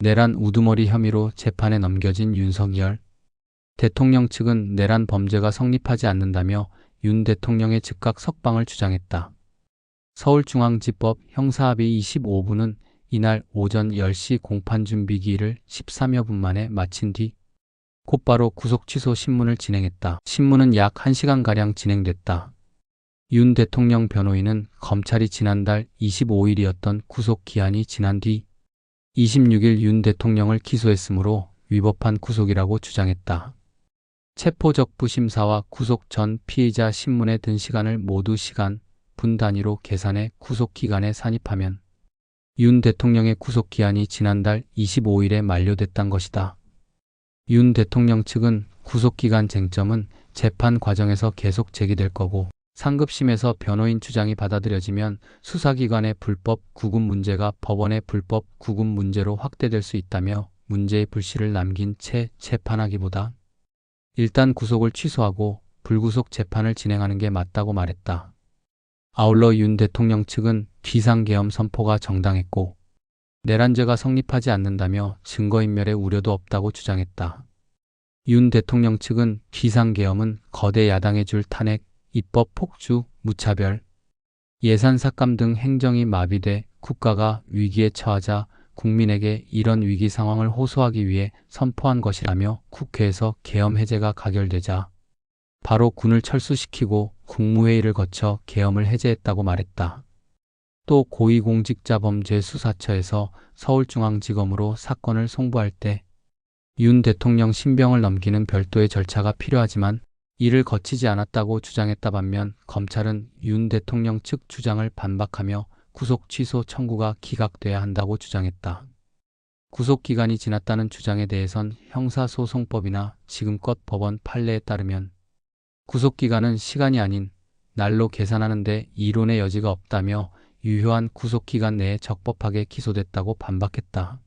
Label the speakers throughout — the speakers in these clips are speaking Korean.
Speaker 1: 내란 우두머리 혐의로 재판에 넘겨진 윤석열. 대통령 측은 내란 범죄가 성립하지 않는다며 윤 대통령의 즉각 석방을 주장했다. 서울중앙지법 형사합의 25부는 이날 오전 10시 공판준비기일을 13여 분 만에 마친 뒤 곧바로 구속 취소 신문을 진행했다. 신문은 약 1시간가량 진행됐다. 윤 대통령 변호인은 검찰이 지난달 25일이었던 구속 기한이 지난 뒤 26일 윤 대통령을 기소했으므로 위법한 구속이라고 주장했다. 체포적부 심사와 구속 전 피의자 신문에 든 시간을 모두 시간, 분 단위로 계산해 구속기간에 산입하면 윤 대통령의 구속기한이 지난달 25일에 만료됐단 것이다. 윤 대통령 측은 구속기간 쟁점은 재판 과정에서 계속 제기될 거고 상급심에서 변호인 주장이 받아들여지면 수사기관의 불법 구금 문제가 법원의 불법 구금 문제로 확대될 수 있다며 문제의 불씨를 남긴 채 재판하기보다 일단 구속을 취소하고 불구속 재판을 진행하는 게 맞다고 말했다. 아울러 윤 대통령 측은 비상계엄 선포가 정당했고 내란죄가 성립하지 않는다며 증거인멸의 우려도 없다고 주장했다. 윤 대통령 측은 비상계엄은 거대 야당에 줄 탄핵, 입법 폭주, 무차별, 예산 삭감 등 행정이 마비돼 국가가 위기에 처하자 국민에게 이런 위기 상황을 호소하기 위해 선포한 것이라며 국회에서 계엄 해제가 가결되자 바로 군을 철수시키고 국무회의를 거쳐 계엄을 해제했다고 말했다. 또 고위공직자범죄수사처에서 서울중앙지검으로 사건을 송부할 때 윤 대통령 신병을 넘기는 별도의 절차가 필요하지만 이를 거치지 않았다고 주장했다. 반면 검찰은 윤 대통령 측 주장을 반박하며 구속 취소 청구가 기각돼야 한다고 주장했다. 구속기간이 지났다는 주장에 대해선 형사소송법이나 지금껏 법원 판례에 따르면 구속기간은 시간이 아닌 날로 계산하는 데 이론의 여지가 없다며 유효한 구속기간 내에 적법하게 기소됐다고 반박했다.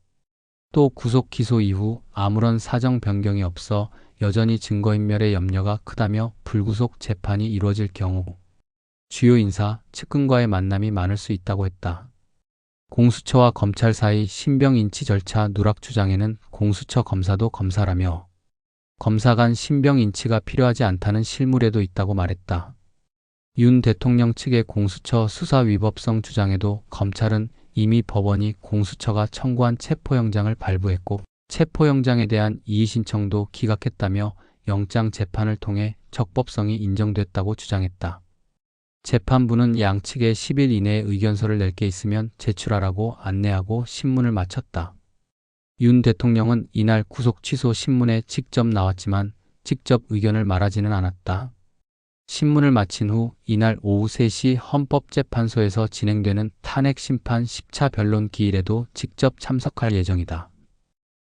Speaker 1: 또 구속 기소 이후 아무런 사정 변경이 없어 여전히 증거인멸의 염려가 크다며 불구속 재판이 이루어질 경우 주요 인사, 측근과의 만남이 많을 수 있다고 했다. 공수처와 검찰 사이 신병 인치 절차 누락 주장에는 공수처 검사도 검사라며 검사 간 신병 인치가 필요하지 않다는 실무례도 있다고 말했다. 윤 대통령 측의 공수처 수사 위법성 주장에도 검찰은 이미 법원이 공수처가 청구한 체포영장을 발부했고 체포영장에 대한 이의신청도 기각했다며 영장 재판을 통해 적법성이 인정됐다고 주장했다. 재판부는 양측에 10일 이내에 의견서를 낼 게 있으면 제출하라고 안내하고 신문을 마쳤다. 윤 대통령은 이날 구속 취소 신문에 직접 나왔지만 직접 의견을 말하지는 않았다. 신문을 마친 후 이날 오후 3시 헌법재판소에서 진행되는 탄핵심판 10차 변론 기일에도 직접 참석할 예정이다.